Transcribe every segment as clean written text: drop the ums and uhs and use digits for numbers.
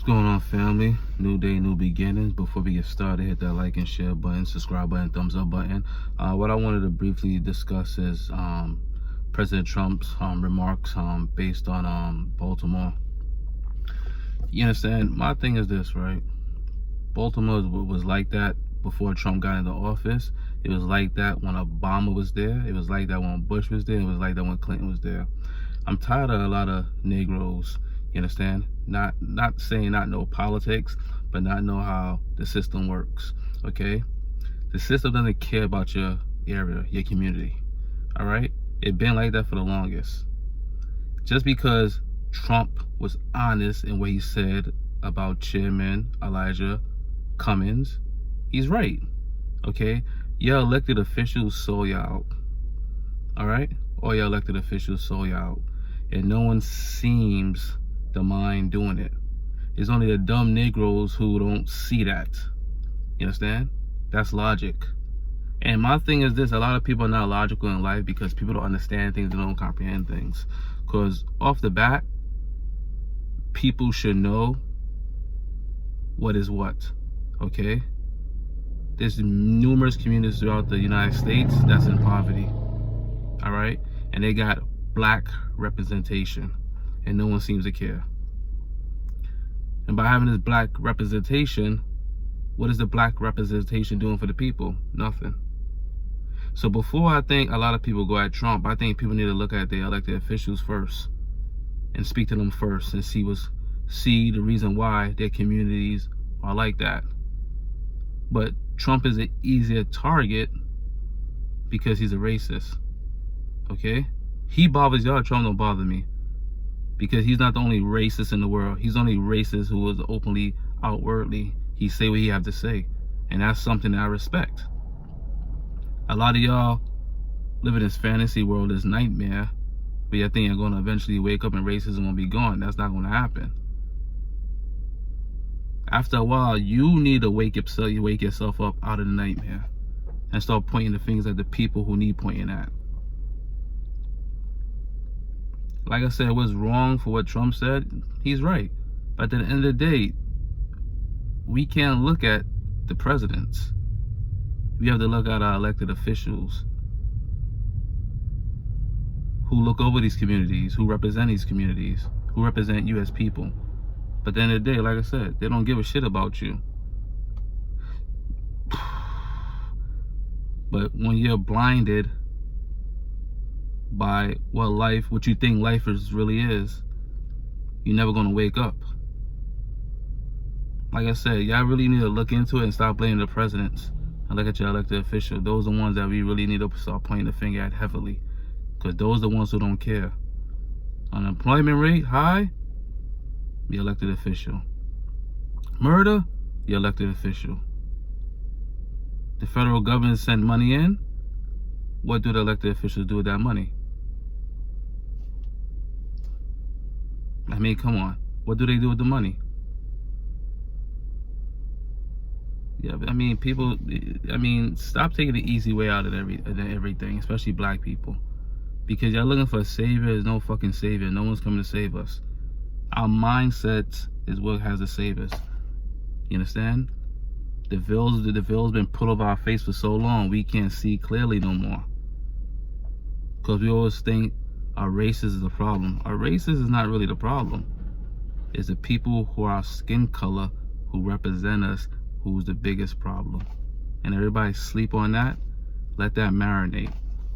Going on, family? New day, new beginnings. Before we get started, hit that like and share button, subscribe button, thumbs up button. What I wanted to briefly discuss is President Trump's remarks based on Baltimore. You understand? My thing is this, right? Baltimore was like that before Trump got into office. It was like that when Obama was there. It was like that when Bush was there. It was like that when Clinton was there. I'm tired of a lot of Negroes, you understand? Not saying not know politics, but not know how the system works, okay? The system doesn't care about your area, your community, all right? It's been like that for the longest. Just because Trump was honest in what he said about Chairman Elijah Cummings, he's right, okay? Your elected officials sold you out, all right? All your elected officials sold you out, and no one seems to mind doing it. It's only the dumb Negroes who don't see that. You understand? That's logic. And my thing is this: a lot of people are not logical in life because people don't understand things, they don't comprehend things. Because off the bat, people should know what is what, okay? There's numerous communities throughout the United States that's in poverty, all right? And they got black representation, and no one seems to care. And by having this black representation, what is the black representation doing for the people? Nothing. So before I think a lot of people go at Trump, I think people need to look at their elected officials first and speak to them first and see the reason why their communities are like that. But Trump is an easier target because he's a racist, okay? He bothers y'all, Trump don't bother me. Because he's not the only racist in the world. He's only racist who is openly, outwardly, he say what he have to say. And that's something that I respect. A lot of y'all live in this fantasy world, this nightmare, but you think you're going to eventually wake up and racism will be gone. That's not going to happen. After a while, you need to wake yourself up out of the nightmare and start pointing the fingers at the people who need pointing at. Like I said, what's wrong for what Trump said, he's right. But at the end of the day, we can't look at the presidents. We have to look at our elected officials who look over these communities, who represent these communities, who represent you as people. But at the end of the day, like I said, they don't give a shit about you. But when you're blinded by what you think life really is, you're never gonna wake up. Like I said, y'all really need to look into it and stop blaming the presidents and look at your elected officials. Those are the ones that we really need to start pointing the finger at heavily, because those are the ones who don't care. Unemployment rate high, your elected official. Murder, your elected official. The federal government send money in. What do the elected officials do with that money? I mean, come on. What do they do with the money? Yeah, I mean, stop taking the easy way out of everything, especially black people. Because y'all looking for a savior. There's no fucking savior. No one's coming to save us. Our mindset is what has to save us. You understand? The veil's been put over our face for so long, we can't see clearly no more. Because we always think our race is the problem. Our race is not really the problem. It's the people who are our skin color, who represent us, who's the biggest problem. And everybody sleep on that. Let that marinate.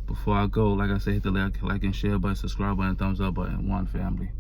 Before I go, like I said, hit the like and share button, subscribe button, thumbs up button. One family.